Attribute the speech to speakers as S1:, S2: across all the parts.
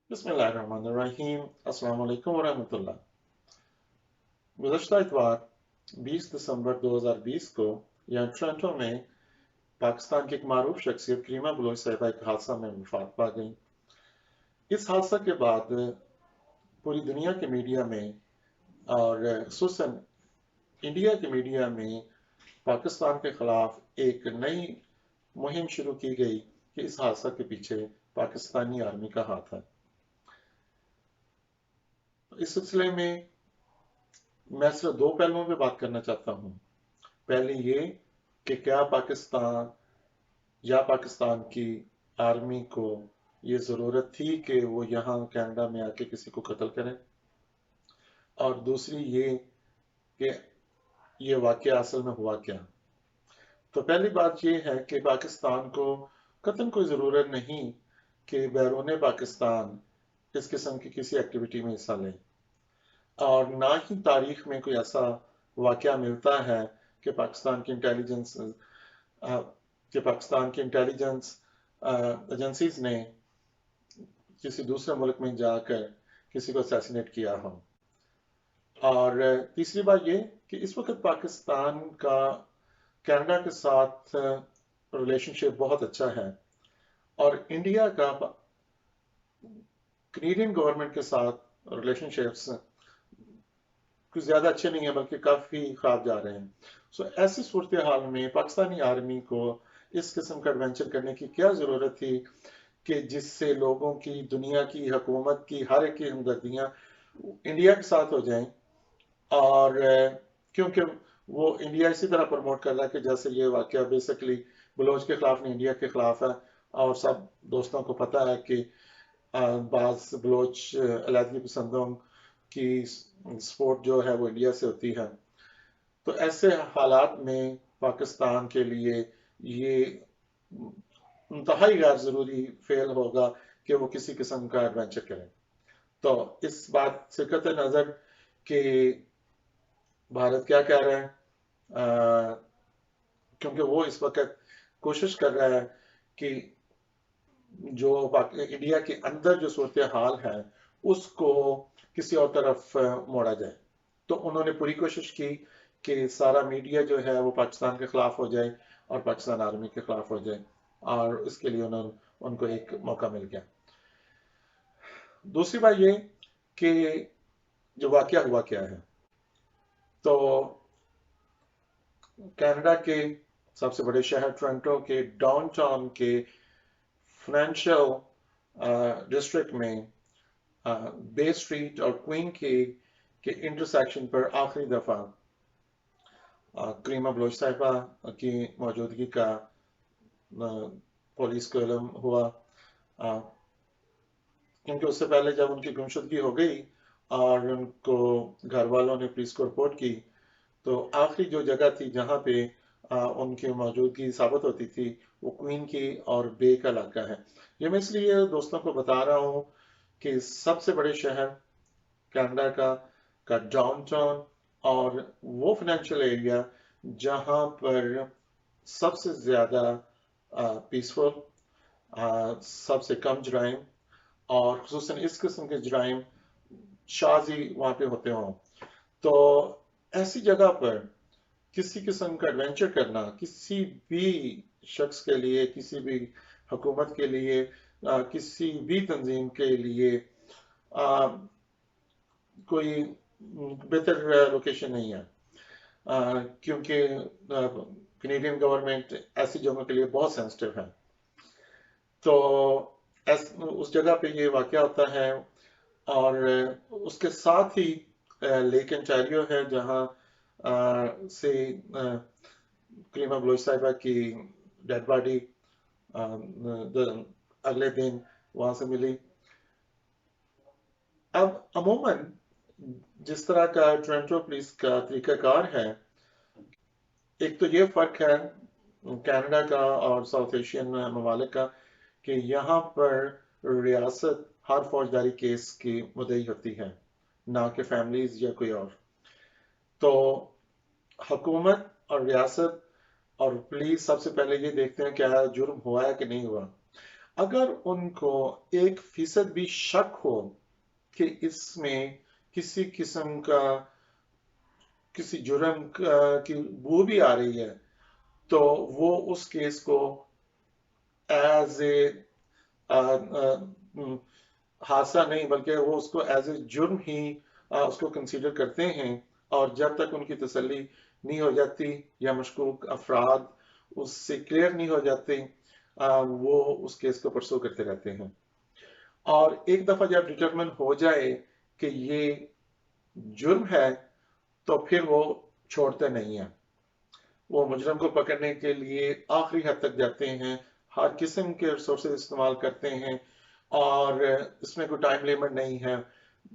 S1: बिस्मिल्लाहिर्रहमानिर्रहीम। अस्सलाम वालेकुम वरहमतुल्लाह। गुज़श्ता इतवार 20 दिसंबर 2020 को यहाँ टोरंटो में पाकिस्तान की एक मारूफ शख्सियत करीमा बलोच साहिबा एक हादसा में वफात पा गई। इस हादसा के बाद पूरी दुनिया के मीडिया में और खुसूसन इंडिया के मीडिया में पाकिस्तान के खिलाफ एक नई मुहिम शुरू की गई कि इस हादसा के पीछे पाकिस्तानी आर्मी का हाथ है। इस सिलसिले में मैं सिर्फ दो पहलुओं पे बात करना चाहता हूँ। पहले ये कि क्या पाकिस्तान या पाकिस्तान की आर्मी को ये ज़रूरत थी कि वो यहाँ कनाडा में आके किसी को कत्ल करें, और दूसरी ये कि ये वाक़या असल में हुआ क्या। तो पहली बात ये है कि पाकिस्तान को कतई कोई ज़रूरत नहीं कि बैरून पाकिस्तान इस किस्म की किसी एक्टिविटी में हिस्सा लें, और ना ही तारीख में कोई ऐसा वाक़या मिलता है कि पाकिस्तान की इंटेलिजेंस एजेंसीज ने किसी दूसरे मुल्क में जाकर किसी को असैसिनेट किया हो। और तीसरी बात ये कि इस वक्त पाकिस्तान का कनाडा के साथ रिलेशनशिप बहुत अच्छा है, और इंडिया का कैनेडियन गवर्नमेंट के साथ रिलेशनशिप्स कुछ ज़्यादा अच्छे नहीं है, बल्कि काफ़ी ख़राब जा रहे हैं। सो ऐसी सूरत हाल में पाकिस्तानी आर्मी को इस किस्म का एडवेंचर करने की क्या ज़रूरत थी कि जिससे लोगों की, दुनिया की, हुकूमत की, हर एक की हमदर्दियाँ इंडिया के साथ हो जाएं। और क्योंकि वो इंडिया इसी तरह प्रमोट कर रहा है कि जैसे ये वाक़या बेसिकली बलोच के ख़िलाफ़ नहीं, इंडिया के ख़िलाफ़ है। और सब दोस्तों को पता है कि बाज़ बलोच अलहदगी पसंदों की सपोर्ट जो है वो इंडिया से होती है। तो ऐसे हालात में पाकिस्तान के लिए ये इंतहाई गैर ज़रूरी फेल होगा कि वो किसी किस्म का एडवेंचर करें। तो इस बात से कतई नज़र कि भारत क्या कह रहा है, क्योंकि वो इस वक्त कोशिश कर रहा है कि जो इंडिया के अंदर जो सूरत हाल है उसको किसी और तरफ मोड़ा जाए। तो उन्होंने पूरी कोशिश की कि सारा मीडिया जो है वो पाकिस्तान के खिलाफ हो जाए और पाकिस्तान आर्मी के खिलाफ हो जाए, और इसके लिए उनको एक मौका मिल गया। दूसरी बात ये कि जो वाकया हुआ क्या है, तो कनाडा के सबसे बड़े शहर टोरंटो के डाउनटाउन के फाइनेंशियल डिस्ट्रिक्ट में बे स्ट्रीट और क्वीन के इंटरसेक्शन पर आखिरी दफा करीमा बलोच साहिबा की मौजूदगी का पुलिस को इल्म हुआ, क्योंकि उससे पहले जब उनकी गुमशुदगी हो गई और उनको घर वालों ने पुलिस को रिपोर्ट की, तो आखिरी जो जगह थी जहाँ पे उनकी मौजूदगी साबित होती थी वो क्वीन की और बे का इलाका है। ये मैं इसलिए दोस्तों को बता रहा हूँ कि सबसे बड़े शहर कनाडा का डाउनटाउन और वो फाइनेंशियल एरिया जहाँ पर सबसे ज़्यादा पीसफुल, सबसे कम जराइम और खुसूसन इस किस्म के जराइम शाजी वहाँ पे होते हों, तो ऐसी जगह पर किसी किस्म का एडवेंचर करना किसी भी शख्स के लिए, किसी भी हुकूमत के लिए, किसी भी तंजीम के लिए कोई बेहतर लोकेशन नहीं है, क्योंकि कैनेडियन गवर्नमेंट ऐसी जगहों के लिए बहुत सेंसिटिव है। तो उस जगह पे ये वाक़या होता है, और उसके साथ ही लेक ओंटारियो है जहाँ से करीमा बलोच साहिबा की डेड बॉडी अगले दिन वहाँ से मिली। अब अमूमन जिस तरह का टोरंटो पुलिस का तरीकाकार है, एक तो ये फ़र्क है कनाडा का और साउथ एशियन ममालिक का कि यहाँ पर रियासत हर फौजदारी केस की मुद्दई होती है, ना कि फैमिलीज या कोई और। तो हुकूमत और रियासत और पुलिस सबसे पहले ये देखते हैं क्या जुर्म हुआ है कि नहीं हुआ। अगर उनको 1% भी शक हो कि इसमें किसी किस्म का किसी जुर्म की बू भी आ रही है, तो वो उस केस को एज ए हादसा नहीं बल्कि वो उसको एज ए जुर्म ही उसको कंसीडर करते हैं। और जब तक उनकी तसल्ली नहीं हो जाती या मशकूक अफराद उससे क्लियर नहीं हो जाते, वो उस केस को परसू करते रहते हैं। और एक दफा जब डिटरमिन हो जाए कि ये जुर्म है, तो फिर वो छोड़ते नहीं है। वो मुजरम को पकड़ने के लिए आखिरी हद तक जाते हैं, हर किस्म के रिसोर्सेज इस्तेमाल करते हैं, और इसमें कोई टाइम लिमिट नहीं है।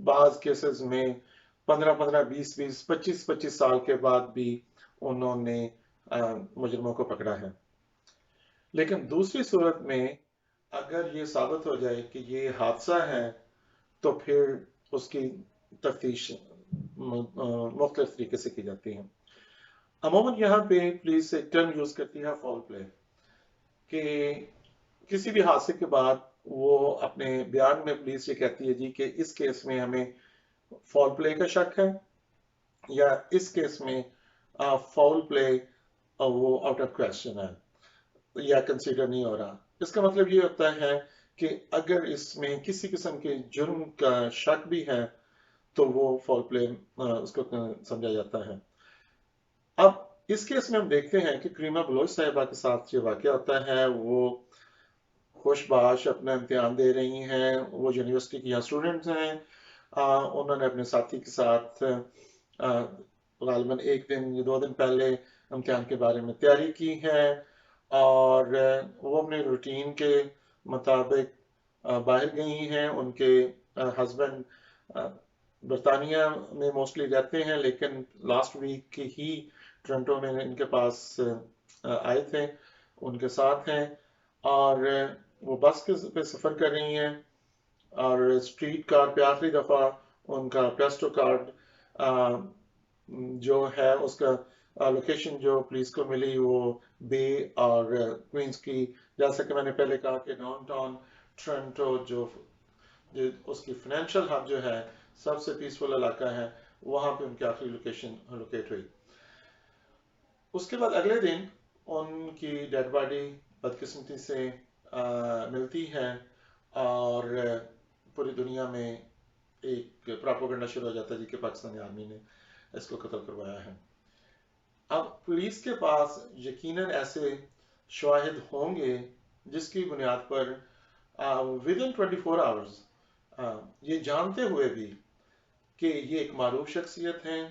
S1: बाज केसेस में 15-15, 20-20, 25-25 साल के बाद भी उन्होंने मुजरमों को पकड़ा है। लेकिन दूसरी सूरत में अगर ये साबित हो जाए कि ये हादसा है, तो फिर उसकी तफ्तीश मुख्तलिफ तरीके से की जाती है। अमूमन यहाँ पे पुलिस एक टर्म यूज करती है फॉल प्ले, कि किसी भी हादसे के बाद वो अपने बयान में पुलिस ये कहती है जी कि इस केस में हमें फॉल प्ले का शक है, या इस केस में फॉल प्ले वो आउट ऑफ क्वेश्चन है या कंसीडर नहीं हो रहा। इसका मतलब ये होता है कि अगर इसमें किसी किस्म के जुर्म का शक भी है, तो वो फॉल प्ले उसको समझा जाता है। अब इस केस में हम देखते हैं कि करीमा बलोच साहिबा के साथ जो वाकया होता है, वो खुशबाश अपना इम्तिहान दे रही हैं, वो यूनिवर्सिटी की यहाँ स्टूडेंट्स हैं। उन्होंने अपने साथी के साथ गालिबन 1 दिन या 2 दिन पहले इम्तिहान के बारे में तैयारी की है, और वो अपने रूटीन के मुताबिक बाहर गई हैं। उनके हस्बैंड बरतानिया में मोस्टली रहते हैं, लेकिन लास्ट वीक ही टोरंटो में इनके पास आए थे, उनके साथ हैं। और वो बस के पे सफ़र कर रही हैं, और स्ट्रीट कार पे आखिरी दफ़ा उनका प्रेस्टो कार्ड जो है उसका लोकेशन जो पुलिस को मिली, वो बे और क्वींस की। जैसा कि मैंने पहले कहा कि डाउनटाउन टोरंटो जो उसकी फाइनेंशियल हब जो है, सबसे पीसफुल इलाका है, वहां पे उनकी आखिरी लोकेशन लोकेट हुई। उसके बाद अगले दिन उनकी डेड बॉडी बदकिस्मती से मिलती है, और पूरी दुनिया में एक प्रोपेगेंडा शुरू हो जाता है जी कि पाकिस्तानी आर्मी ने इसको कत्ल करवाया है। अब पुलिस के पास यकीनन ऐसे शवाहिद होंगे जिसकी बुनियाद पर विद इन 24 आवर्स ये जानते हुए भी कि ये एक मारूफ शख्सियत हैं,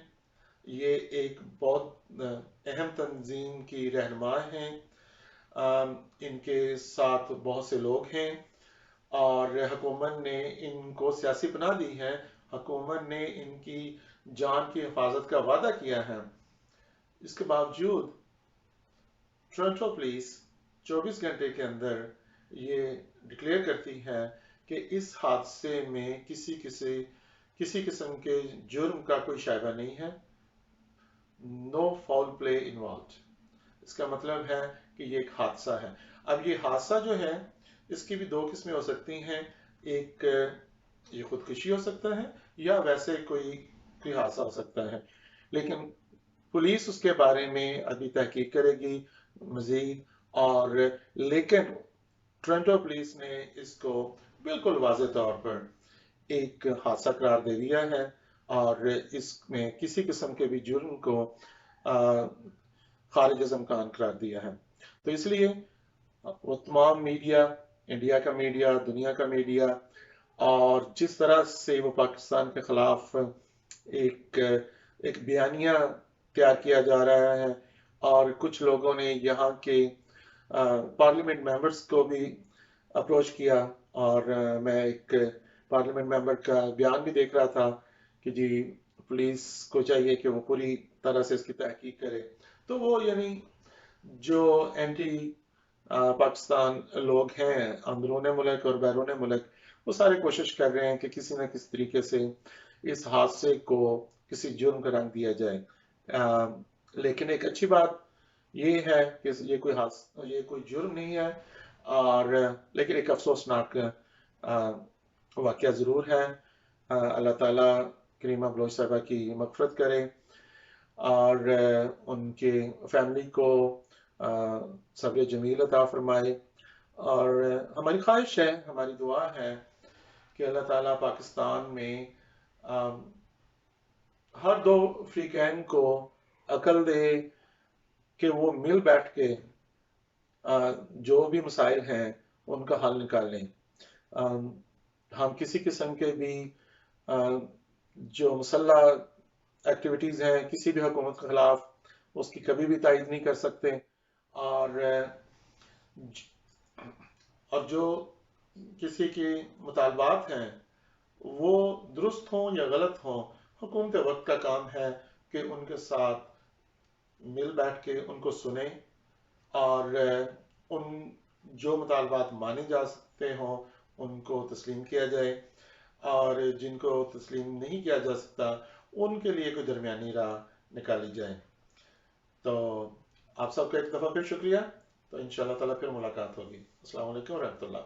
S1: ये एक बहुत अहम तंजीम की रहनुमा हैं, इनके साथ बहुत से लोग हैं, और हुकूमत ने इनको सियासी पनाह दी है, हुकूमत ने इनकी जान की हिफाजत का वादा किया है। इसके बावजूद टोरंटो पुलिस 24 घंटे के अंदर ये डिक्लेयर करती है कि इस हादसे में किसी किस्म के जुर्म का कोई शायबा नहीं है, नो फाउल प्ले इन्वॉल्व। इसका मतलब है कि ये एक हादसा है। अब ये हादसा जो है, इसकी भी 2 किस्में हो सकती हैं। एक ये खुदकुशी हो सकता है, या वैसे कोई हादसा हो सकता है। लेकिन पुलिस उसके बारे में अभी तहकीक करेगी मजीद। और लेकिन टोरंटो पुलिस ने इसको बिल्कुल वाज़ेह तौर पर एक हादसा करार दे दिया है, और इसमें किसी किस्म के भी जुर्म को खारिज इम्कान करार दिया है। तो इसलिए वो तमाम मीडिया, इंडिया का मीडिया, दुनिया का मीडिया, और जिस तरह से वो पाकिस्तान के खिलाफ एक एक बयानिया तैयार किया जा रहा है, और कुछ लोगों ने यहाँ के पार्लियामेंट मेंबर्स को भी अप्रोच किया। और मैं एक पार्लियामेंट मेंबर का बयान भी देख रहा था कि जी पुलिस को चाहिए कि वो पूरी तरह से इसकी तहकीक करे। तो वो यानी जो एंटी पाकिस्तान लोग हैं अंदरून मुल्क और बैरून मुल्क, वो सारे कोशिश कर रहे हैं कि किसी न किसी तरीके से इस हादसे को किसी जुर्म का रंग दिया जाए। लेकिन एक अच्छी बात ये है कि ये कोई जुर्म नहीं है, اور لیکن ایک افسوسناک واقعہ ضرور ہے. اللہ تعالیٰ کریمہ بلوچ صاحبہ کی مغفرت کرے اور ان کے فیملی کو صبر جمیل عطا فرمائے. اور ہماری خواہش ہے، ہماری دعا ہے کہ اللہ تعالیٰ پاکستان میں ہر دو فریقین کو عقل دے کہ وہ مل بیٹھ کے جو بھی مسائل ہیں ان کا حل نکال لیں. ہم کسی قسم کے بھی جو مسلح ایکٹیویٹیز ہیں کسی بھی حکومت کے خلاف اس کی کبھی بھی تائید نہیں کر سکتے. اور جو کسی کی مطالبات ہیں وہ درست ہوں یا غلط ہوں، حکومت وقت کا کام ہے کہ ان کے ساتھ مل بیٹھ کے ان کو سنیں اور ان جو مطالبات مانے جا سکتے ہوں ان کو تسلیم کیا جائے، اور جن کو تسلیم نہیں کیا جا سکتا ان کے لیے کوئی درمیانی راہ نکالی جائے. تو آپ سب کا ایک دفعہ پھر شکریہ. تو انشاءاللہ تعالیٰ پھر ملاقات ہوگی. السلام علیکم ورحمۃ اللہ.